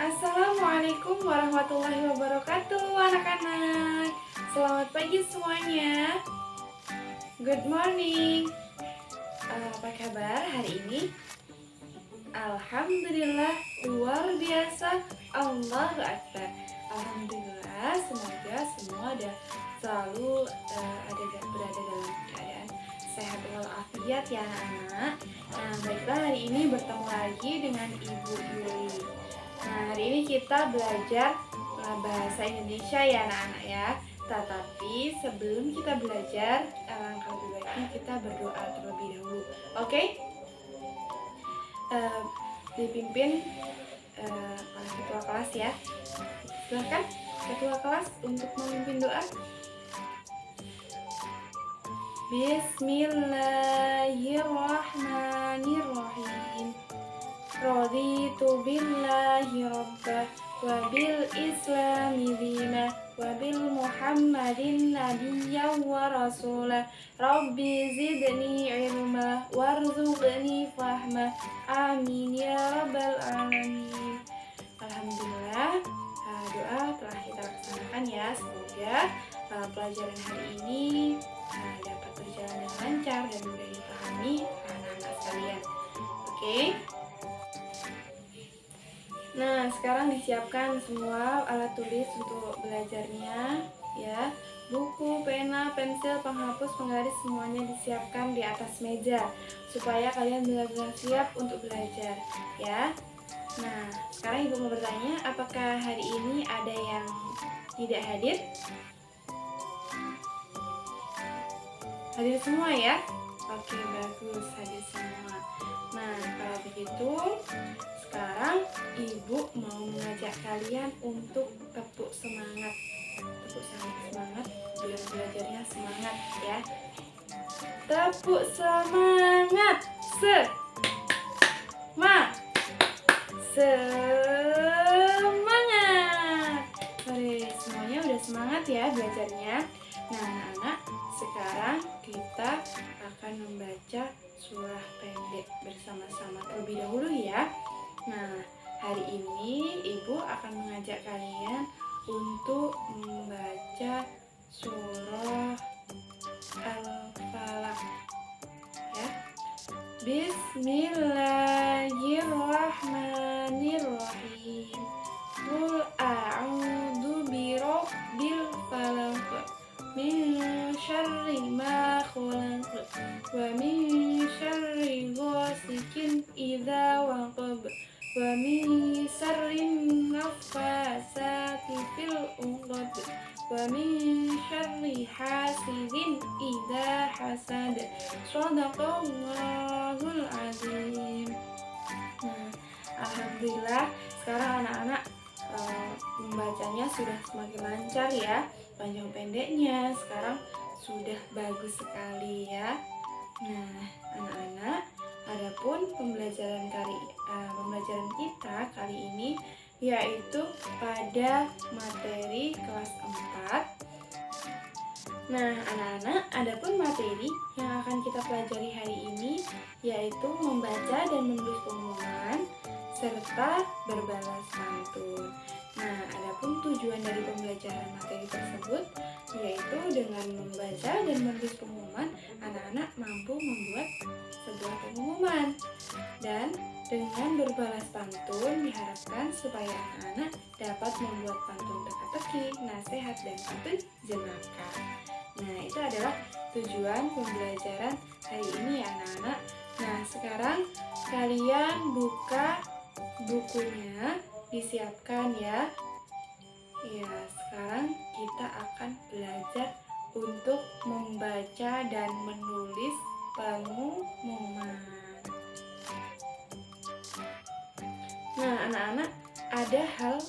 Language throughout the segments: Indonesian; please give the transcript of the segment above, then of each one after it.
Assalamualaikum warahmatullahi wabarakatuh anak-anak. Selamat pagi semuanya. Good morning. Apa kabar hari ini? Alhamdulillah, luar biasa. Allahu Akbar. Alhamdulillah, semoga semua selalu berada dalam keadaan sehat walafiat ya anak-anak. Nah, baiklah, hari ini bertemu lagi dengan Ibu Yuli. Nah, hari ini kita belajar bahasa Indonesia ya anak-anak ya. Tetapi sebelum kita belajar, alangkah lebih baiknya kita berdoa terlebih dahulu. Oke? Dipimpin oleh ketua kelas ya. Silakan ketua kelas untuk memimpin doa. Bismillahirrahmanirrahim. Raditu billahi rabba wa bil islami dina wa bil muhammadin nabiyya wa rasula. Rabbi zidni ilma warzuqni fahma. Amin ya rabbal alamin. Alhamdulillah, doa telah kita laksanakan ya. Semoga pelajaran hari ini dapat berjalan dengan lancar dan mudah dipahami anak-anak sekalian. Oke. Nah, sekarang disiapkan semua alat tulis untuk belajarnya ya. Buku, pena, pensil, penghapus, penggaris semuanya disiapkan di atas meja supaya kalian benar-benar siap untuk belajar ya. Nah, sekarang Ibu mau bertanya, apakah hari ini ada yang tidak hadir? Hadir semua ya? Oke, bagus, hadir semua. Nah, kalau begitu sekarang Ibu mau mengajak kalian untuk tepuk semangat. Tepuk semangat biar belajarnya semangat ya. Tepuk semangat. Semangat. Oke, semuanya udah semangat ya belajarnya. Nah, anak-anak, sekarang kita akan membaca surah pendek bersama-sama terlebih dahulu ya. Nah, hari ini Ibu akan mengajak kalian untuk membaca surah Al-Falaq ya. Bismillahirrahmanirrahim. Qul a'udzu birabbil falaq min syarri ma khalaq wa min syarri ghasikin idza waqab wa min syarri naffasati fil 'uqad wa min syarri hasidin idza hasad. Shadaqallahul azim. Nah, alhamdulillah sekarang anak-anak membacanya sudah semakin lancar ya. Panjang pendeknya sekarang sudah bagus sekali ya. Nah, anak-anak, adapun pembelajaran kita kali ini yaitu pada materi kelas 4. Nah, anak-anak, adapun materi yang akan kita pelajari hari ini yaitu membaca dan menulis pengumuman serta berbalas pantun. Nah, adapun tujuan dari pembelajaran materi tersebut yaitu dengan membaca dan menulis pengumuman, anak-anak mampu membuat sebuah pengumuman. Dan dengan berbalas pantun diharapkan supaya anak-anak dapat membuat pantun teka-teki, nasihat, dan pantun jenaka. Nah, itu adalah tujuan pembelajaran hari ini ya anak-anak. Nah, sekarang kalian buka bukunya, disiapkan ya. Ya, sekarang kita akan belajar untuk membaca dan menulis pengumuman. Nah, anak-anak, ada hal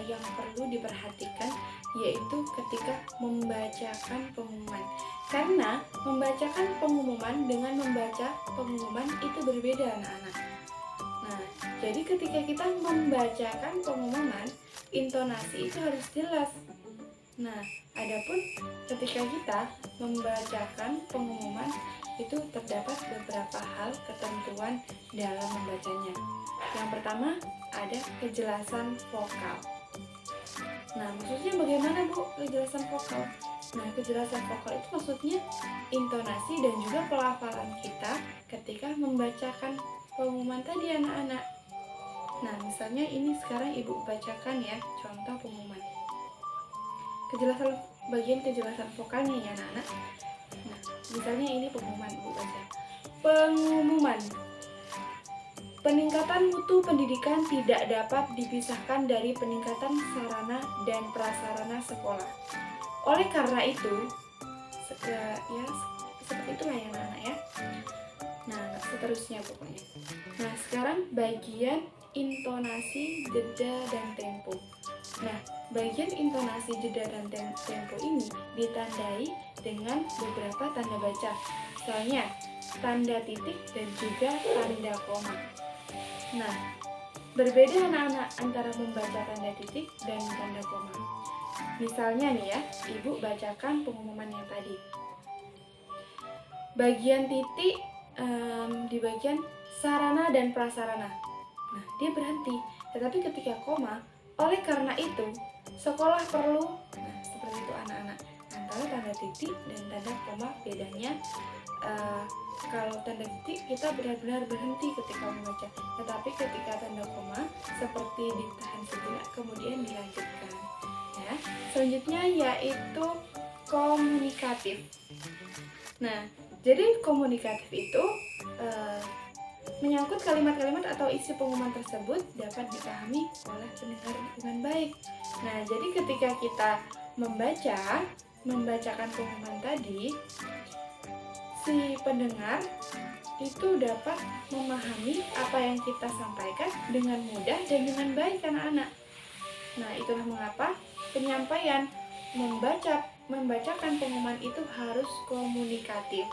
yang perlu diperhatikan yaitu ketika membacakan pengumuman. Karena membacakan pengumuman dengan membaca pengumuman itu berbeda anak-anak. Nah, jadi ketika kita membacakan pengumuman, intonasi itu harus jelas. Nah, adapun ketika kita membacakan pengumuman itu terdapat beberapa hal ketentuan dalam membacanya. Yang pertama ada kejelasan vokal. Nah, maksudnya bagaimana Bu kejelasan vokal? Nah, kejelasan vokal itu maksudnya intonasi dan juga pelafalan kita ketika membacakan pengumuman tadi anak-anak. Nah, misalnya ini sekarang Ibu bacakan ya, contoh pengumuman. Bagian kejelasan vokalnya ya anak-anak. Nah, misalnya ini pengumuman Ibu baca. Pengumuman. Peningkatan mutu pendidikan tidak dapat dipisahkan dari peningkatan sarana dan prasarana sekolah. Oleh karena itu, ya seperti itulah ya anak-anak ya. Nah, seterusnya pokoknya. Nah, sekarang bagian intonasi, jeda, dan tempo. Nah, bagian intonasi, jeda, dan tempo ini ditandai dengan beberapa tanda baca. Misalnya, tanda titik dan juga tanda koma. Nah, berbeda anak-anak antara membaca tanda titik dan tanda koma. Misalnya nih ya, Ibu bacakan pengumuman yang tadi. Bagian titik di bagian sarana dan prasarana. Nah, dia berhenti. Tetapi ketika koma, oleh karena itu, sekolah perlu, nah seperti itu anak-anak. Antara tanda titik dan tanda koma bedanya, kalau tanda titik kita benar-benar berhenti ketika membaca. Tetapi ketika tanda koma, seperti ditahan sejenak kemudian dilanjutkan. Ya, selanjutnya yaitu komunikatif. Nah, jadi komunikatif itu menyangkut kalimat-kalimat atau isi pengumuman tersebut dapat dipahami oleh pendengar dengan baik. Nah, jadi ketika kita membacakan pengumuman tadi, si pendengar itu dapat memahami apa yang kita sampaikan dengan mudah dan dengan baik anak-anak. Nah, itulah mengapa penyampaian membacakan pengumuman itu harus komunikatif.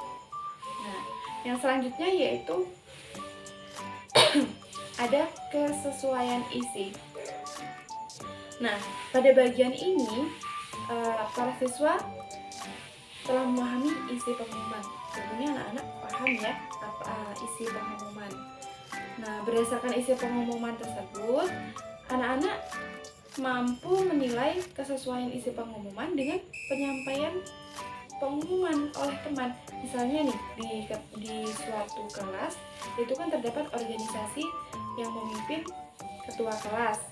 Nah, yang selanjutnya yaitu ada kesesuaian isi. Nah, pada bagian ini para siswa telah memahami isi pengumuman. Tentunya anak-anak paham ya apa isi pengumuman. Nah, berdasarkan isi pengumuman tersebut, anak-anak mampu menilai kesesuaian isi pengumuman dengan penyampaian pengumuman oleh teman. Misalnya nih di suatu kelas itu kan terdapat organisasi yang memimpin ketua kelas,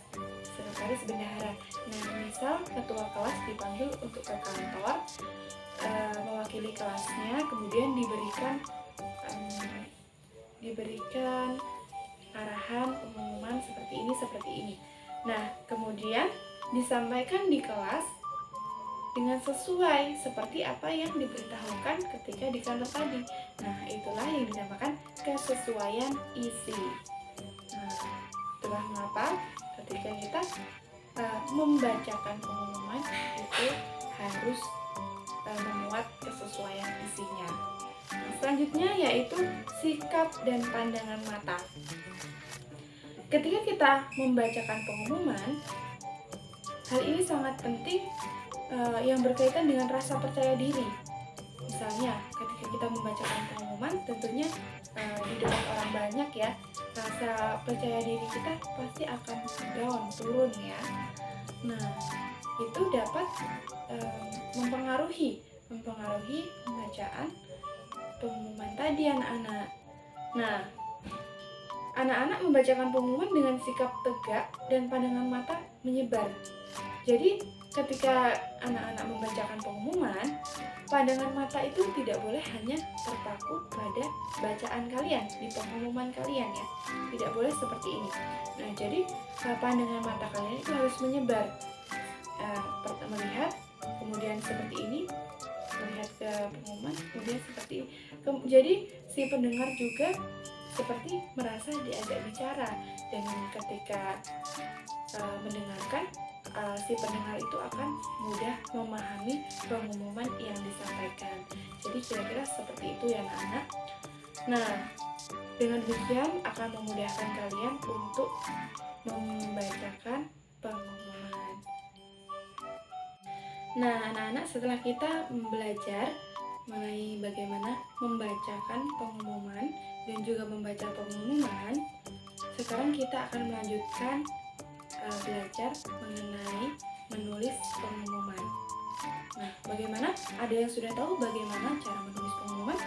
sekretaris bendahara. Nah, misal ketua kelas dipanggil untuk ke kantor mewakili kelasnya, kemudian diberikan arahan pengumuman seperti ini. Nah, kemudian disampaikan di kelas dengan sesuai seperti apa yang diberitahukan ketika di kantor tadi. Nah, itulah yang dinamakan kesesuaian isi. Nah, itulah mengapa ketika kita membacakan pengumuman itu harus memuat kesesuaian isinya. Nah, selanjutnya yaitu sikap dan pandangan mata. Ketika kita membacakan pengumuman, hal ini sangat penting yang berkaitan dengan rasa percaya diri. Misalnya, ketika kita membacakan pengumuman, tentunya di depan orang banyak ya, rasa percaya diri kita pasti akan down, turun ya. Nah, itu dapat mempengaruhi pembacaan pengumuman tadi anak-anak. Nah, anak-anak membacakan pengumuman dengan sikap tegak dan pandangan mata menyebar. Jadi, ketika anak-anak membacakan pengumuman, pandangan mata itu tidak boleh hanya terpaku pada bacaan kalian, di pengumuman kalian ya. Tidak boleh seperti ini. Nah, jadi pandangan mata kalian itu harus menyebar. Melihat, kemudian seperti ini, melihat ke pengumuman, kemudian seperti ini. Jadi, si pendengar juga seperti merasa diajak bicara, dan ketika mendengarkan, si pendengar itu akan mudah memahami pengumuman yang disampaikan. Jadi kira-kira seperti itu ya anak-anak. Nah, dengan demikian akan memudahkan kalian untuk membacakan pengumuman. Nah, anak-anak, setelah kita belajar mengenai bagaimana membacakan pengumuman dan juga membaca pengumuman, sekarang kita akan melanjutkan belajar mengenai menulis pengumuman. Nah, bagaimana? Ada yang sudah tahu bagaimana cara menulis pengumuman?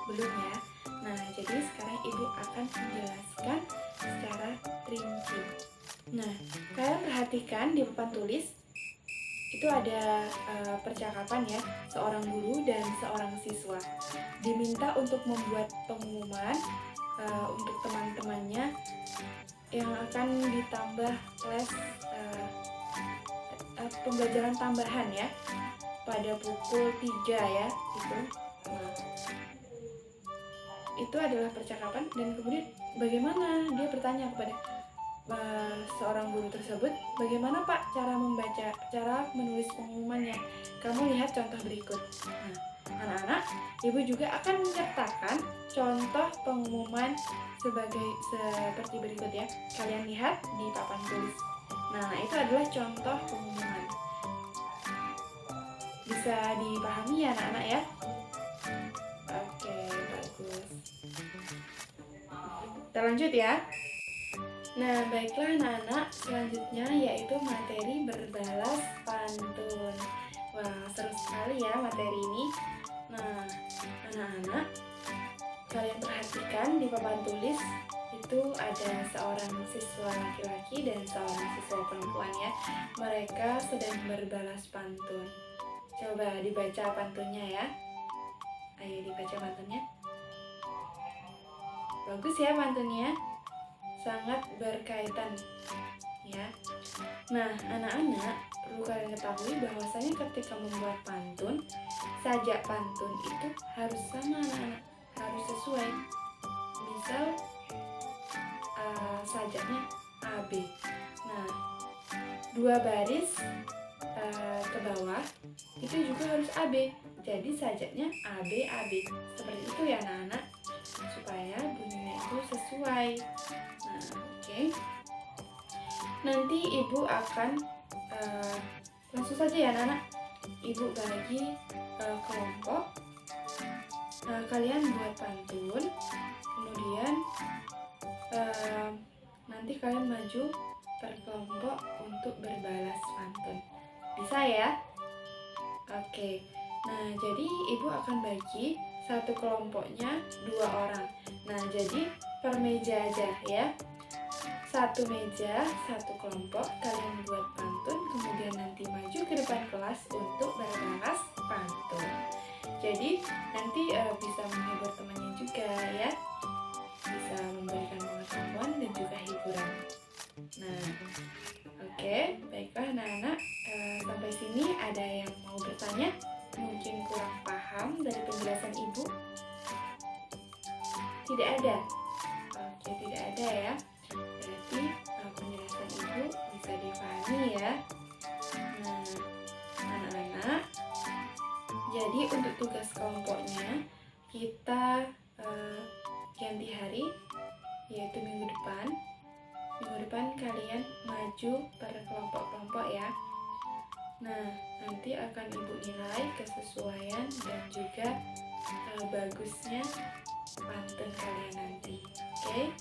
Belum ya? Nah, jadi sekarang Ibu akan menjelaskan secara rinci. Nah, kalian perhatikan di papan tulis itu ada percakapan ya, seorang guru dan seorang siswa diminta untuk membuat pengumuman untuk teman-temannya yang akan ditambah les pembelajaran tambahan ya pada pukul 3 ya itu. Nah, itu adalah percakapan dan kemudian bagaimana dia bertanya kepada seorang guru tersebut, bagaimana Pak cara menulis pengumumannya? Kamu lihat contoh berikut. Nah, anak-anak, Ibu juga akan menyertakan contoh pengumuman seperti berikut ya. Kalian lihat di papan tulis. Nah, itu adalah contoh pengumuman. Bisa dipahami ya anak-anak ya? Oke, bagus. Kita lanjut ya. Nah, baiklah anak-anak, selanjutnya yaitu materi berbalas pantun. Wah, seru sekali ya materi ini. Nah, anak-anak, kalian perhatikan di papan tulis itu ada seorang siswa laki-laki dan seorang siswa perempuan ya. Mereka sedang berbalas pantun. Coba dibaca pantunnya ya. Ayo dibaca pantunnya. Bagus ya pantunnya. Sangat berkaitan ya. Nah, anak-anak perlu kalian ketahui bahwasanya ketika membuat pantun, sajak pantun itu harus sama anak-anak, harus sesuai. Misal sajaknya AB. Nah, 2 baris ke bawah itu juga harus AB. Jadi sajaknya AB AB. Seperti itu ya anak-anak, supaya bunyinya itu sesuai. Nah, oke. Nanti Ibu akan langsung saja ya anak-anak. Ibu bagi kelompok. Kalian buat pantun. Kemudian nanti kalian maju per kelompok untuk berbalas pantun. Bisa ya? Oke. Nah, jadi Ibu akan bagi satu kelompoknya 2 orang. Nah, jadi per meja aja ya. 1 meja, 1 kelompok, kalian buat pantun, kemudian nanti maju ke depan kelas untuk berbalas pantun. Jadi nanti bisa menghibur temannya juga ya. Bisa memberikan pengetahuan dan juga hiburan. Nah, oke, baiklah anak-anak, sampai sini ada yang mau bertanya? Mungkin kurang paham dari penjelasan Ibu? Tidak ada? Oke, tidak ada ya. Berarti penjelasan Ibu bisa dipahami ya. Nah, anak-anak, jadi untuk tugas kelompoknya kita ganti hari, yaitu minggu depan. Minggu depan kalian maju per kelompok-kelompok ya. Nah, nanti akan Ibu nilai kesesuaian dan juga bagusnya pantun kalian nanti. Oke?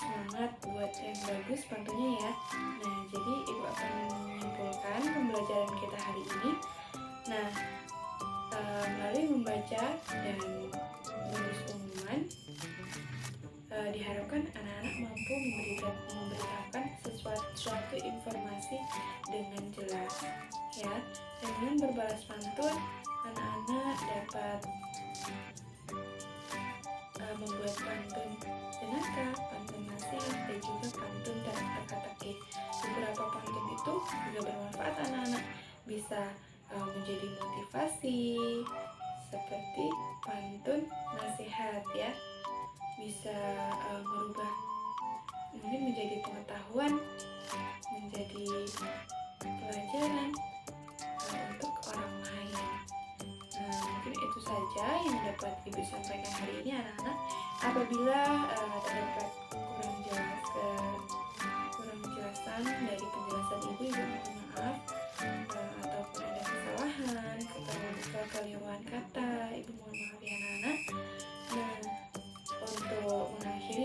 Semangat buat yang bagus pantunnya ya. Nah, jadi Ibu akan menyimpulkan pembelajaran kita hari ini. Nah, melalui membaca dan menulis pengumuman, diharapkan anak-anak mampu memberitahukan suatu informasi dengan jelas ya. Dan dengan berbalas pantun, anak-anak dapat membuat pantun jenaka, pantun nasihat, dan juga pantun dan teka-teki. Beberapa pantun itu juga bermanfaat anak-anak, bisa menjadi motivasi, seperti pantun nasihat ya, bisa merubah mungkin menjadi pengetahuan, menjadi pelajaran untuk orang lain. Nah, mungkin itu saja yang dapat Ibu sampaikan hari ini anak-anak. Apabila terdapat kurang jelasan dari penjelasan Ibu mohon maaf, ataupun ada kesalahan, kekeliruan kata, Ibu mohon maaf ya anak-anak. Nah, untuk mengakhiri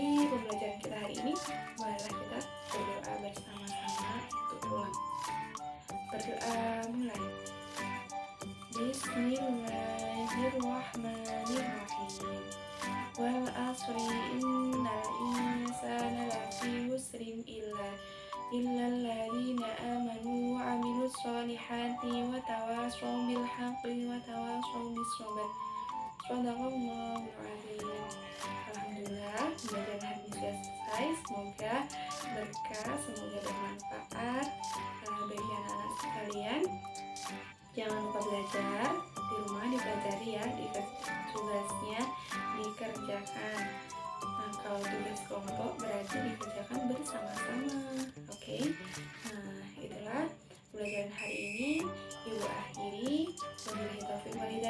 illal ladzina amanu wa 'amilus solihati wa tawashaw bil haqqi wa tawashaw bis sabr. Shadaqallahul azim. Alhamdulillah, pembelajaran hari ini sudah selesai. Semoga berkah, semoga bermanfaat bagi anak-anak sekalian. Jangan lupa belajar di rumah, dipelajari ya, tugasnya dikerjakan. Nah, kalau tugas kelompok berarti dikerjakan bersama-sama. Oke. Nah, itulah pembelajaran hari ini. Ibu akhiri. Wabillahi taufiq wal hidayah.